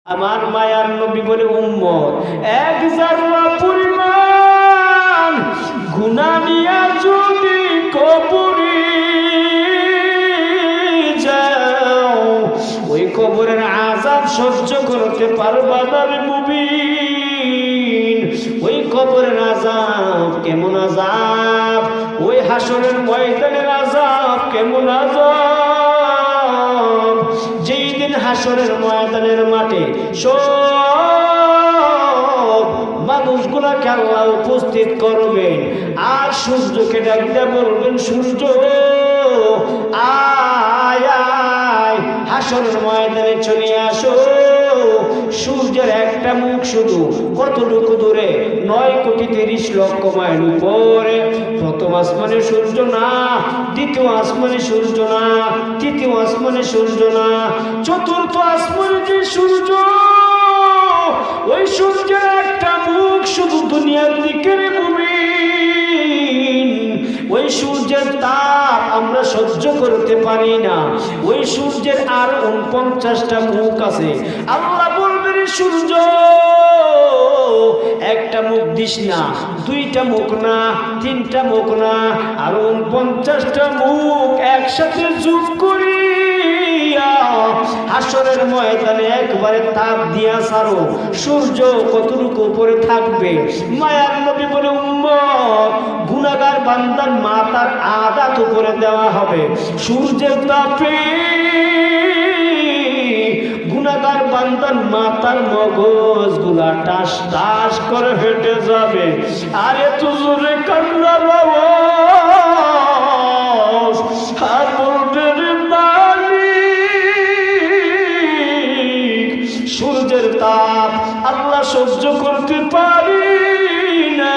আমার মায়ার নবী বলে উম্মত এক জাররা পরিমাণ গুনাহ নিয়ে যদি কবরে যাও ওই কবরের আযাব সহ্য করতে পারবা না রে মুমিন। ওই কবরের আযাব কেমন আযাব, ওই হাসরের ময়দানের আযাব কেমন আযাব। যেই দিন হাসরের ময়দানের মাঠে সব মানুষগুলাকে আল্লাহ উপস্থিত করবেন আর সূর্যকে ডাকতে বলবেন, সূর্য আয় আয় হাসরের ময়দানে চলে আসো। সূর্যের একটা মুখ শুধু কতটুকু দূরে, 9,30,00,000 মাইল উপরে। প্রথম আসমানে সূর্য না, দ্বিতীয় আসমানে সূর্য না, তৃতীয় আসমানে সূর্য না, চতুর্থ আসমানে যে সূর্য, ওই সূর্যের একটা মুখ শুধু দুনিয়ার দিকে রে মুমিন। ওই সূর্যের তাপ আমরা সহ্য করতে পারি না। ওই সূর্যের আর 49টা মুখ আছে। আল্লাহ বলবে রে সূর্য একটা মুখ দিস না, 2টা মুখ না, 3টা মুখ না, আর 49টা মুখ একসাথে যোগ করিয়া হাসরের ময়দানে একবারে তাপ দিয়া ছাড়ো। সূর্য কতটুকু উপরে থাকবে? মায়ার নবী বলে উম্মত গুনাহগার বান্দার মাথার আদাত উপরে দেওয়া হবে সূর্যের তাপে। গুনাহগার বান্দার মাথার মগজ গুলা টাস টাস করে ফেটে যাবে। আরে এত জোরে কান্নার আওয়াজ, আর বলবে রে মালিক সূর্যের তাপ আল্লাহ সহ্য করতে পারি না,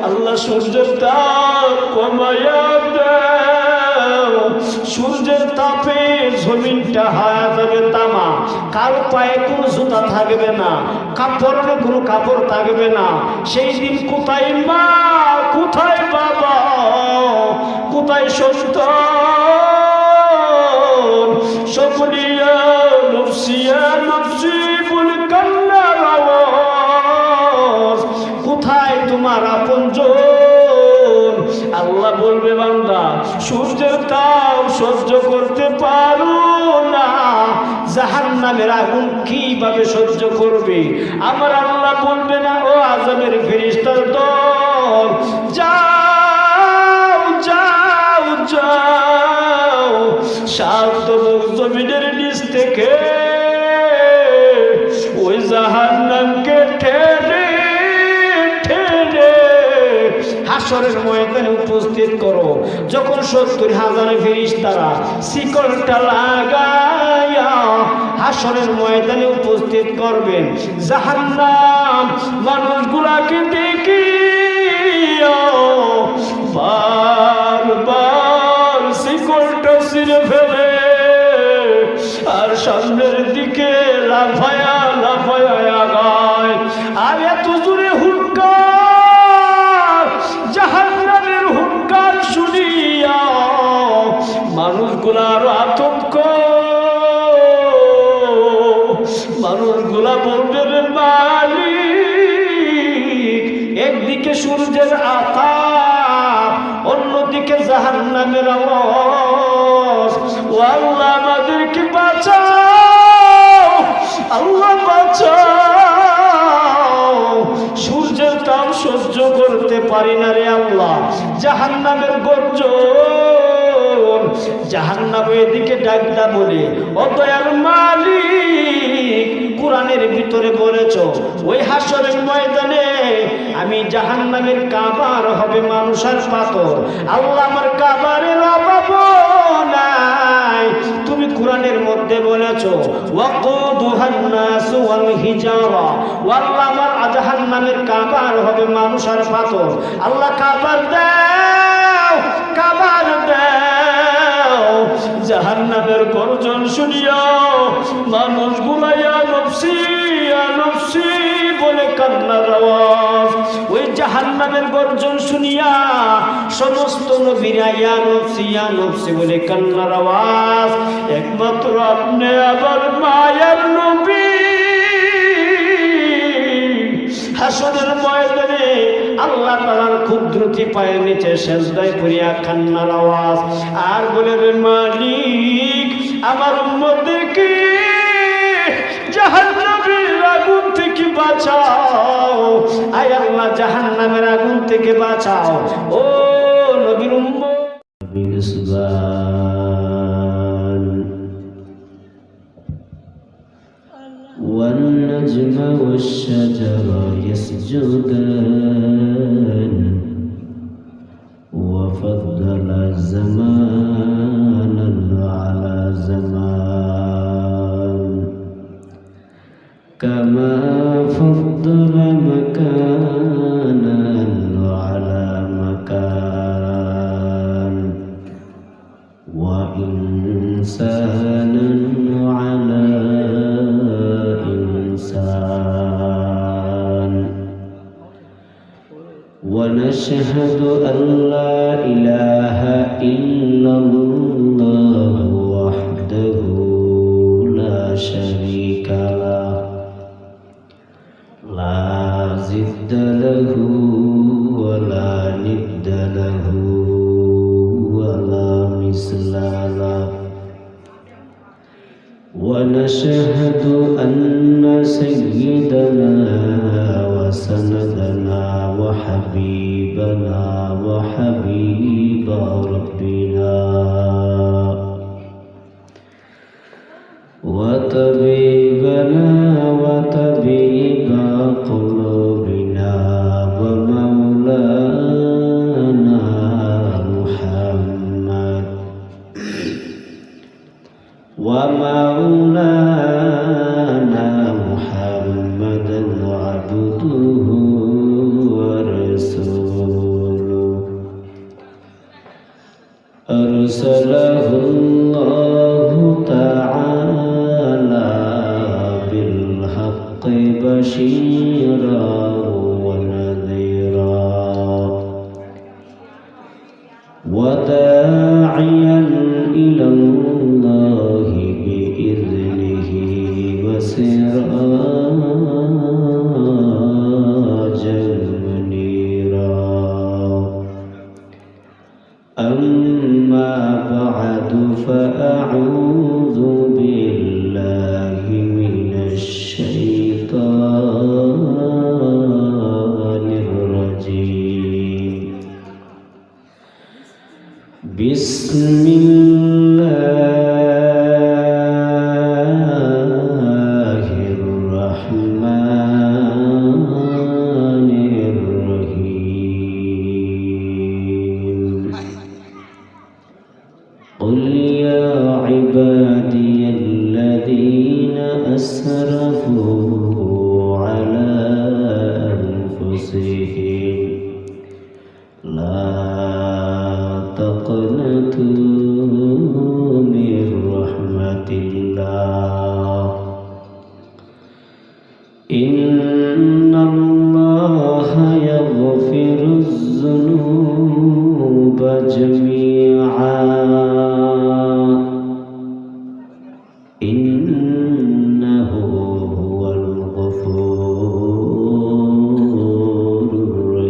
আল্লাহ সূর্যের তাপ কমায়া দাও। সূর্যের তাপে জমিনটা হয়ে যাবে তামা, কারো পায়ে কোনো জুতা থাকবে না, কাপড়ে কোনো কাপড় থাকবে না। সেই দিন কোথায় মা, কোথায় বাবা, কোথায় সন্তান, সকলিয়া নফসিয়া নফসি বলে কান্নার আওয়াজ। কোথায় তোমার আপনজন? আল্লাহ বলবে বান্দা সূর্যের তাপ সহ্য করতে পারো না, জাহান্নামের আগুন কিভাবে সহ্য করবে? আমার আল্লাহ বলবে না ও আযাবের ফেরেশতার দল, যাও যাও যাও সাত জমিনের নিচ থেকে ওই জাহান্নামকে ঠেলে ঠেলে হাসরের ময়দানে উপস্থিত করো। যখন 70,000 ফেরেশতারা শিকলটা লাগায়া হাসরের ময়দানে উপস্থিত করবেন, জাহান্নাম মানুষগুলাকে দেখিয়া বারবার শিকলটা ছিঁড়ে ফেলে আর সামনের দিকে লাফায়া লাফায়া আগায়। আর এত জোরে হুঙ্কার, জাহান্নামের হুঙ্কার শুনিয়া মানুষগুলার আতঙ্ক, মানুষগুলা বলবে রে মালিক একদিকে সূর্যের আতাপ, অন্যদিকে জাহান্নামের আওয়াজ। ও আল্লাহ আমাদেরকে বাঁচাও, আল্লাহ বাঁচাও, সূর্যের তাপ সহ্য করতে পারি না রে আল্লাহ। জাহান্নামের গর্জন, জাহান্নাম এদিকে ডাকদা বলে ও দয়াল মালিক কোরআনের ভিতরে বলেছ ওই হাসরের ময়দানে আমি জাহান্নামের কাবার হবে মানুষ আর পাথর। আল্লাহ আমার কাবারের অভাব নাই, তুমি কোরআনের মধ্যে বলেছ ওয়াকুদুহান নাসু ওয়াল হিজারা, আল্লাহ আমার জাহান্নামের কাবার হবে মানুষ আর পাথর। আল্লাহ কাবার দাও, কাবার দাও। জাহান্নামের গর্জন শুনিয়াও মানুষগুলা ইয়া নফসি ইয়া নফসি বলে কান্নার আওয়াজ। ওই জাহান্নামের গর্জন শুনিয়া সমস্ত নবীরা ইয়া নফসি বলে কান্নার আওয়াজ। একমাত্র আপনি আবার মায়ার নবী পায়ের নিচে সেজদায় পড়িয়া কান্নার আওয়াজ, আর বললেন মালিক আমার উম্মতকে জাহান্নামের আগুন থেকে বাঁচাও, আয় আল্লাহ জাহান্নামের আগুন থেকে বাঁচাও। ও নবীর উম্মত والنجم والشجر يسجدان وفضل زمانا على زمان كما فضل مكانا على مكان وإنسانا على إنسان ونشهد أن لا إله إلا الله وحده لا شريك له لا ضد له ولا ند له ولا مثل له ونشهد أن سيدنا وسندنا وحبيبنا وحبيب ربنا وطبيبنا وطبيب قلوبنا ومولانا محمد ومولانا محمدا عبده ورسوله أرسله الله تعالى بالحق بشيرا ونذيرا وداعيا إلى الله بإذنه وسراجا منيرا أما بعد فأعوذ بالله من الشيطان الرجيم بسم الله الرحمن الرحيم قل يا عبادي الذين أسرفوا على أنفسهم لا تقنطوا من رحمة الله إن الله يغفر الذنوب جميعا إنه هو الغفور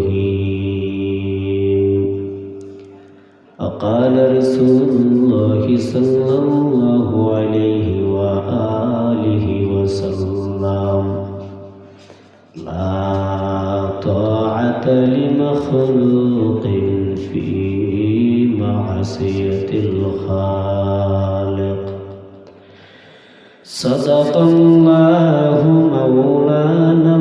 الرحيم وقال رسول الله صلى الله عليه وآله وسلم لا طاعة لمخلوق في معصية الخالق صدق الله مولانا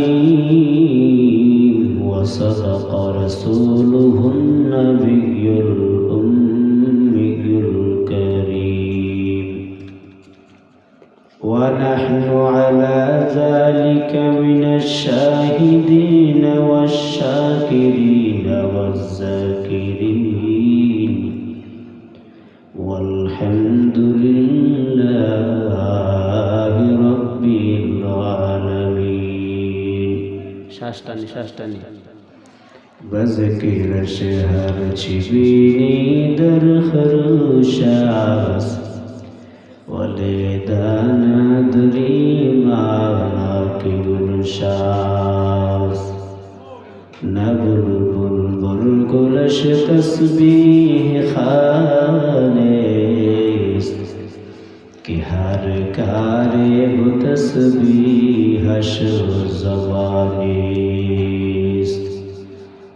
العظيم وصدق رسوله النبي الأمي الكريم ونحن على ذلك من الشاهدين والشاكرين والذاكرين والحمد لله رب العالمين شاشتاني بذكر شهر چبینی در خروشاس ولدان دری مانا کی گلشاس نبلبل तस्बीह खानेस्त कि हर कारे वो तस्बीह ज़बानीस्त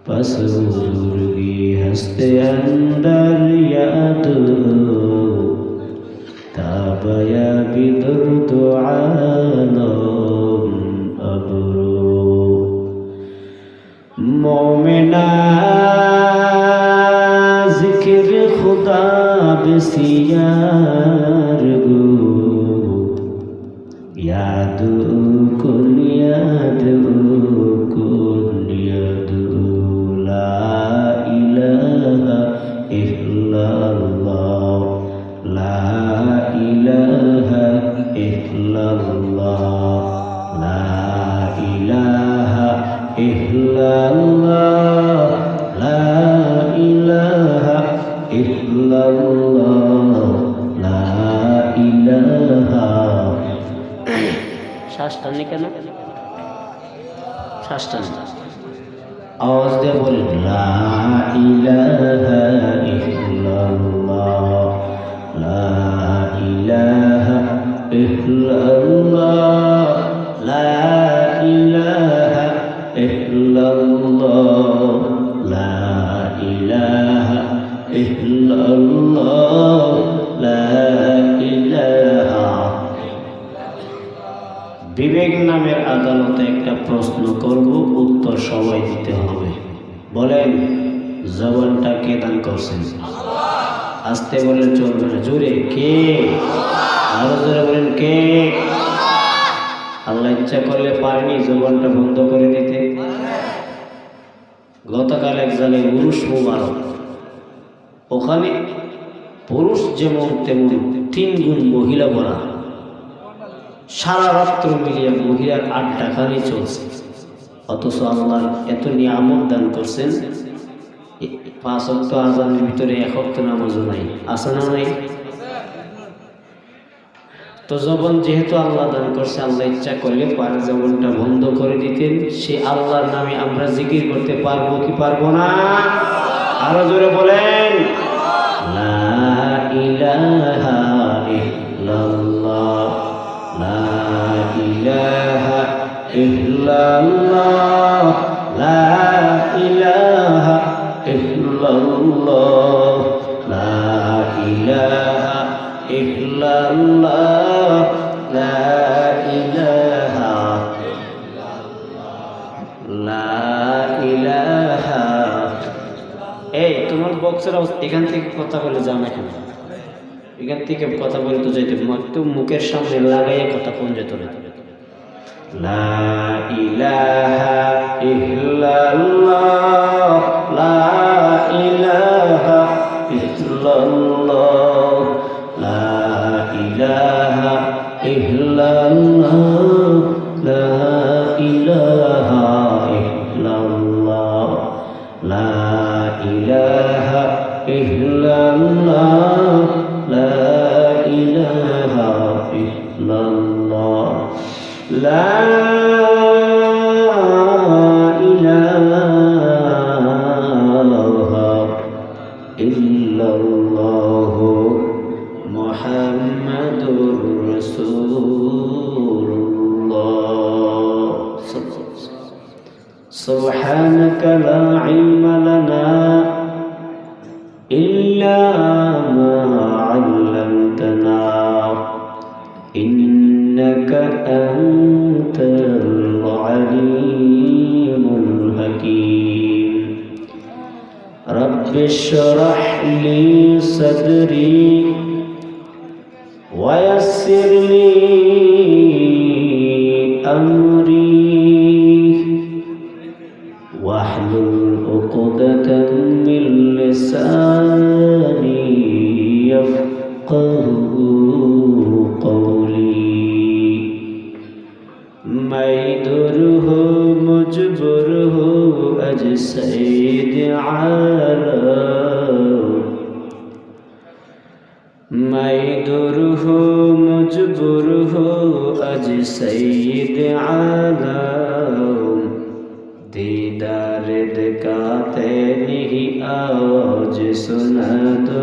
पस बुजुर्गी हस्ते अंदर यादो ताबया बिदुर्द आलम अबरो मोमिना जिक्र खुदा बसियार गो याद कुन याद ला इलाहा इल्लल्लाह ला इलाहा इल्लल्लाह ला इलाहा इल्लल्लाह ला इलाहा इल्लल्लाह ला इलाहा। শ্বাস টাননি কেন? শ্বাস টাননি, আওয়াজ দিয়ে বলেন লা ইলাহা ইল্লাল্লাহ লা ইলাহা ইল্লাল্লাহ লা ইলাহা ইল্লাল্লাহ লা ইলাহা ইল্লাল্লাহ লা ইলাহা। বিবেক নামের আদালতে একটা প্রশ্ন করব, উত্তর সবাই দিতে হবে। বলেন জবানটা কে দান করছেন? আস্তে বলে চলবে না, জোরে কে? আরো জোরে বলেন কে? আল্লাহ ইচ্ছা করলে পারেনি জবানটা বন্ধ করে দিতে? গতকাল এক জায়গায় পুরুষ মুবারক, ওখানে পুরুষ যেমন তেমন 3 গুণ মহিলা ভরা, সারা রাত্র মিলিয়ে মহিলার আড্ডাখানি চলছে। অথচ আল্লাহ এত নিয়ামত দান করছেন, 5 ওয়াক্ত আযানের ভিতরে 1 ওয়াক্ত নামাজও নাই, আছে না নাই? তো জবান যেহেতু আল্লাহ দান করছে, আল্লাহ ইচ্ছা করলে পারে জবানটা বন্ধ করে দিতেন। সে আল্লাহর নামে আমরা জিকির করতে পারবো কি পারবো না? আরো জোরে বলেন লা ইলাহা ইল্লাল্লাহ লা ইলাহা ইল্লাল্লাহ লা ইলাহা ইল্লাল্লাহ লা ইলাহা ইল্লাল্লাহ লা ইলাহা লা ইলাহা। এই তোমার বক্সের এখান থেকে কথা বলে যাও না কেন? এখান থেকে কথা বলে তো যাইতে, একটু মুখের সামনে লাগাইয়ে কথা কোন যেত না। লা ইলাহা ইল্লাল্লাহ লা ইলাহা ইল্লাল্লাহ লা ইলাহা ইল্লাল্লাহ লা ইলাহা ইল্লাল্লাহ লা ইলাহা ইল্লাল্লাহ লা ইলাহা ইল্লাল্লাহ লা ইলাহা ইল্লাল্লাহ মুহাম্মাদুর রাসূলুল্লাহ। সুবহানাকা লা ইলমা লানা ইল্লা মা আল্লামতানা ইন্নাকা আনতাল আলিমুল হাকীম। রব্বি ইশরাহ লি সাদরি ওয়া ইয়াসসির লি আমরি واحلل عقدة من لساني يفقهوا قولي मैं दूर हो मजबूर हो अज सैद आलम मैं दूर हो मजबूर हो अज सैद आलम दीदार दिखाते नहीं आज सुना दो,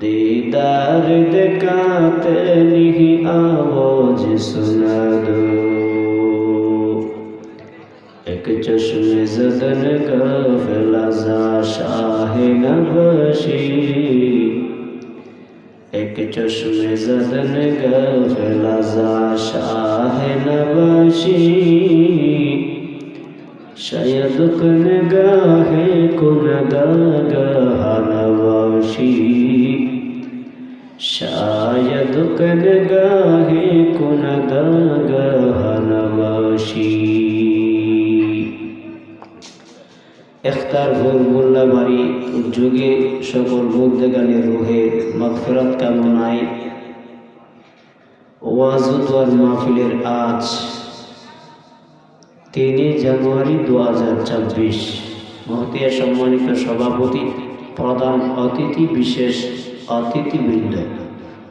दीदार दिखाते नहीं आवाज सुना दो। एक चश्मे ज़दन गाफिल ज़ा शाह नबशी, एक चश्मे ज़दन गाफिल ज़ा शाह नबशी, शायद कुनगाहे कुनगाह नवाशी, शायद कुनगाहे कुनगाह नवाशी। इख्तारपुर মোল্লাবাড়ি যুগে সকল মুগ্ধগানের রুহের মাগফিরাত কামনায় ওয়াজ ও মাহফিলের আজ 3 জানুয়ারি 2026 মহতিয়া সম্মানিত সভাপতি, প্রধান অতিথি, বিশেষ অতিথিবৃন্দ,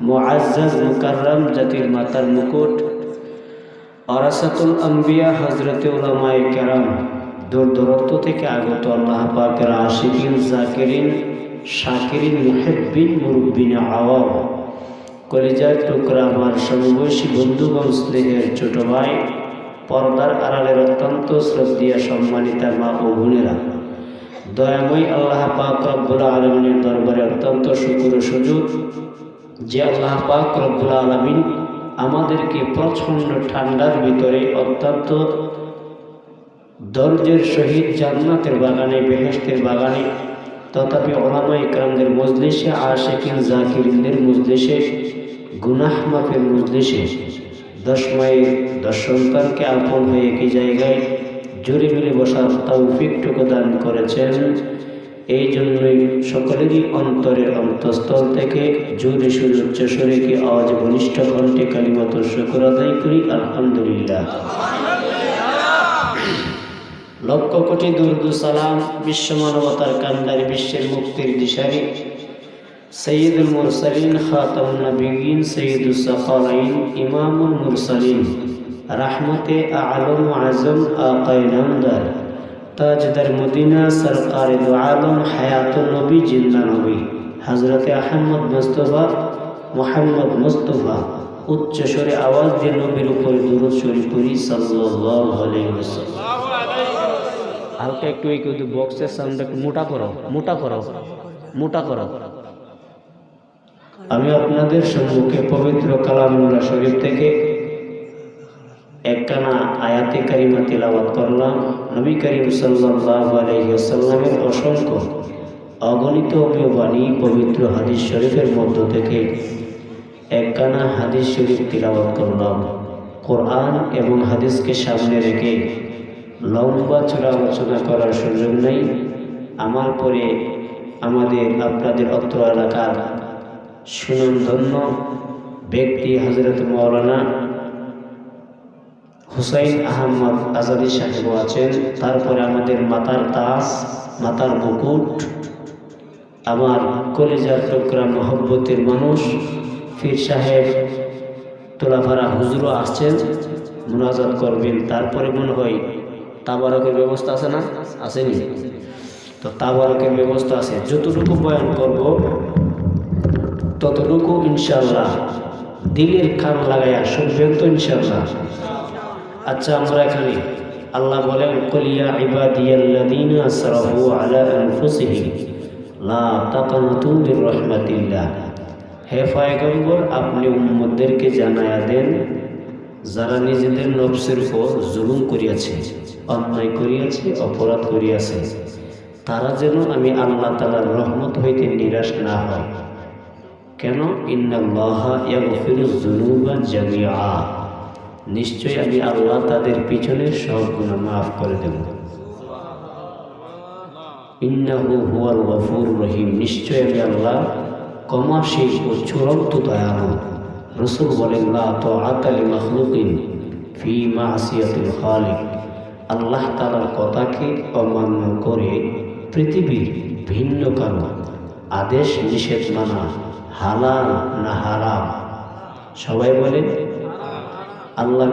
মুআজ্জাজ মুকাররম জাতির মাতার মুকুট ওয়ারাসাতুল আম্বিয়া হযরতে উলামায়ে কেরাম, দূর দূরান্ত থেকে আগত আল্লাহ পাকের আশিকিন, জাকিরিন, শাকিরিন, মুহিব্বিন, মুরব্বিন, আওয়াম, কলিজার টুকরা আমার সমবয়সী বন্ধুগণ, স্নেহের ছোট ভাই, পর্দার আড়ালের অত্যন্ত শ্রদ্ধেয় সম্মানিতা মা ও বোনেরা, দয়াময় আল্লাহ পাক রব্বুল আলামিনের দরবারে অত্যন্ত শুকর ও সুজুদ যে আল্লাহ পাক রব্বুল আলামিন আমাদেরকে প্রচণ্ড ঠান্ডার ভিতরে অত্যন্ত ধৈর্যের সহিত জান্নাতের বাগানে, বেহেশতের বাগানে, তথাপি উলামা ইকরামদের মজলিসে, আশিকিন জাকিরিনদের মজলিসে, গুনাহ মাফের মজলিসে 10 মায়ের 10 সন্তানকে আপন হয়ে একই জায়গায় জুড়ে মিলে বসার তৌফিকটুকু দান করেছেন। এই জন্যই সকলেরই অন্তরের অন্তঃস্থল থেকে জোরে সুরে উচ্চ স্বরে কি আওয়াজ বলিষ্ঠ কণ্ঠে কালিমাতুল শুকর আদায় করি আলহামদুলিল্লাহ। লক্ষ কোটি দুরূদ সালাম বিশ্ব মানবতার কান্ডারি, বিশ্বের মুক্তির দিশারি, সৈয়দুল মুরসালিন, খাতামুন নবিয়্যিন, সৈয়দুস সাকালাইন, ইমামুল মুরসালিন, রাহমতে আলম আজম, আকায়ে নামদার, তাজদার মদিনা, সরকারে দু আলম, হায়াতুন নবী, জিন্দা নবী, হযরতে আহমদ মুস্তাফা, মুহাম্মদ মুস্তাফা, উচ্চ স্বরে আওয়াজ দিয়ে নবীর উপর দুরূদ শরীফ পড়ি সাল্লাল্লাহু আলাইহি ওয়াসাল্লাম। হালকা একটু এই বক্সের সাউন্ড একটু মোটা করো, মোটা করো, মোটা করো। আমি আপনাদের সম্মুখে পবিত্র কালামুল্লাহ শরীফ থেকে একখানা আয়াতে কারিমা তিলাওয়াত করলাম। নবী করিম সাল্লাল্লাহু আলাইহি ওয়াসাল্লামের অসংখ্য অগণিত বাণী পবিত্র হাদিস শরীফের মধ্য থেকে একখানা হাদিস শরীফ তিলাওয়াত করলাম। কোরআন এবং হাদিসকে সামনে রেখে লম্বা চূড়া আলোচনা করার সুযোগ নেই। আমার পরে আপনাদের অত্র এলাকার সুনামধন্য ব্যক্তি হযরত মাওলানা হুসাইন আহমদ আজাদি সাহেব আছেন। তারপরে আমাদের মাতার তাজ, মাতার মুকুট, আমার কলিজার টুকরা মহব্বতের মানুষ পীর সাহেব তোলাফারা হুজুরও আসছেন, মুনাজাত করবেন। তারপরে মনে হয় তাবারকের ব্যবস্থা আছে না? আসেনি তো তাবারকের ব্যবস্থা আছে। যতটুকু বয়ান করব ততটুকু ইনশাআল্লাহ দিলের কান লাগাইয়া শুনবেন তো ইনশাআল্লাহ। আচ্ছা, আমরা এখানে আল্লাহ বলেন, কুল ইয়া ইবাদিয়াল্লাযীনা আসরাফু আলা আনফুসিহিম লা তাকনাতু মির রাহমাতিল্লাহ। হে পয়গম্বর, আপনি উম্মতদেরকে জানায়া দেন যারা নিজেদের নফসের উপর জুলুম করিয়াছে, অন্যায় করিয়াছে, অপরাধ করিয়াছে, তারা যেন আমি আল্লাহ তাআলার রহমত হইতে নিরাশ না হয়। কেন? ইন্নাল্লাহা ইয়াগফিরুয যুনুবা জামিআ, নিশ্চয় আমি আল্লাহ তাদের পিছনের সব গুনাহ মাফ করে দেব। ইন্নাহু হুয়াল গফুরুর রহিম, নিশ্চয় আমি আল্লাহ ক্ষমাশীল ও চূড়ান্ত দয়ালু। রাসূল বলেন, লা তাআতা লিমাখলুকিন ফি মাসিয়াতিল খালিক, আল্লাহ তাআলার কথাকে অমান্য করে পৃথিবীর ভিন্ন কারো আদেশ নিষেধ মানা হালাল না হারাম? সবাই বলেন আল্লাহ